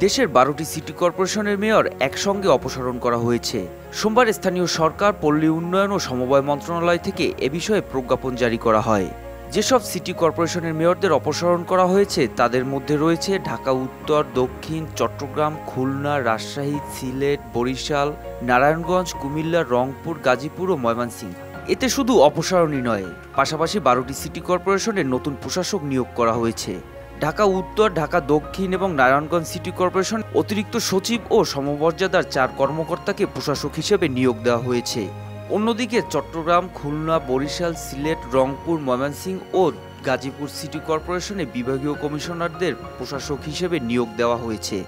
দেশের ১২টি সিটি কর্পোরেশনের মেয়র একসঙ্গে অপসারণ করা হয়েছে। সোমবার স্থানীয় সরকার, পল্লী উন্নয়ন ও সমবায় মন্ত্রণালয় থেকে এ বিষয়ে প্রজ্ঞাপন জারি করা হয়। যেসব সিটি কর্পোরেশনের মেয়রদের অপসারণ করা হয়েছে তাদের মধ্যে রয়েছে ঢাকা উত্তর, দক্ষিণ, চট্টগ্রাম, খুলনা, রাজশাহী, সিলেট, বরিশাল, নারায়ণগঞ্জ, কুমিল্লা, রংপুর, গাজীপুর ও ময়মনসিংহ। এতে শুধু অপসারণই নয়, পাশাপাশি 12টি সিটি কর্পোরেশনের নতুন প্রশাসক নিয়োগ করা হয়েছে। ঢাকা উত্তর, ঢাকা দক্ষিণ এবং নারায়ণগঞ্জ সিটি কর্পোরেশন অতিরিক্ত সচিব ও সমমর্যাদার 4 কর্মকর্তাকে প্রশাসক হিসেবে নিয়োগ দেওয়া হয়েছে। অন্যদিকে চট্টগ্রাম, খুলনা, বরিশাল, সিলেট, রংপুর, ময়মনসিংহ ও গাজীপুর সিটি কর্পোরেশনে বিভাগীয় কমিশনারদের প্রশাসক হিসেবে নিয়োগ দেওয়া হয়েছে।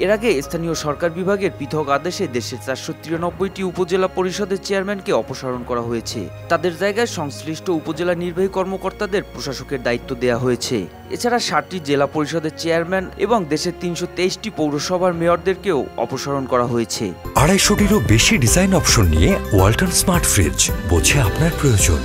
এর আগে স্থানীয় সরকার বিভাগের পৃথক আদেশে দেশের 493টি উপজেলা পরিষদের চেয়ারম্যানকে অপসারণ করা হয়েছে। তাদের জায়গায় সংশ্লিষ্ট উপজেলা নির্বাহী কর্মকর্তাদের প্রশাসকের দায়িত্ব দেওয়া হয়েছে। এছাড়া 7টি জেলা পরিষদের চেয়ারম্যান এবং দেশের 323টি পৌরসভার মেয়রদেরকেও অপসারণ করা হয়েছে। 250টিরও বেশি ডিজাইন অপশন নিয়ে ওয়ালটন স্মার্ট ফ্রিজ, বোঝে আপনার প্রয়োজন।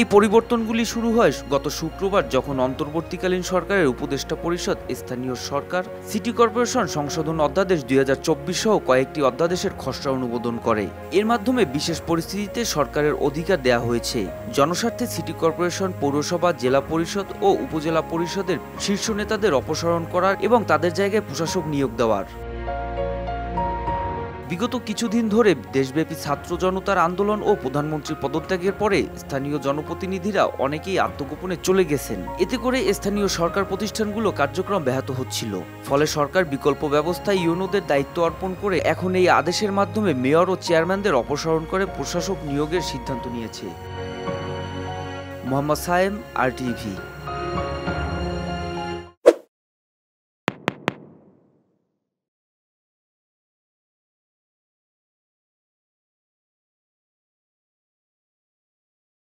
এই পরিবর্তনগুলি শুরু হয় গত শুক্রবার, যখন অন্তর্বর্তীকালীন সরকারের উপদেষ্টা পরিষদ স্থানীয় সরকার, সিটি কর্পোরেশন সংশোধন অধ্যাদেশ 2024 সহ কয়েকটি অধ্যাদেশের খসড়া অনুমোদন করে। এর মাধ্যমে বিশেষ পরিস্থিতিতে সরকারের অধিকার দেওয়া হয়েছে জনস্বার্থে সিটি কর্পোরেশন, পৌরসভা, জেলা পরিষদ ও উপজেলা পরিষদের শীর্ষ নেতাদের অপসারণ করার এবং তাদের জায়গায় প্রশাসক নিয়োগ দেওয়ার। বিগত কিছুদিন ধরে দেশব্যাপী ছাত্র জনতার আন্দোলন ও প্রধানমন্ত্রীর পদত্যাগের পরে স্থানীয় জনপ্রতিনিধিরা অনেকেই আত্মগোপনে চলে গেছেন। এতে করে স্থানীয় সরকার প্রতিষ্ঠানগুলো কার্যক্রম ব্যাহত হচ্ছিল। ফলে সরকার বিকল্প ব্যবস্থায় ইউনোদের দায়িত্ব অর্পণ করে এখন এই আদেশের মাধ্যমে মেয়র ও চেয়ারম্যানদের অপসারণ করে প্রশাসক নিয়োগের সিদ্ধান্ত নিয়েছে। মোহাম্মদ সায়েম, RTV।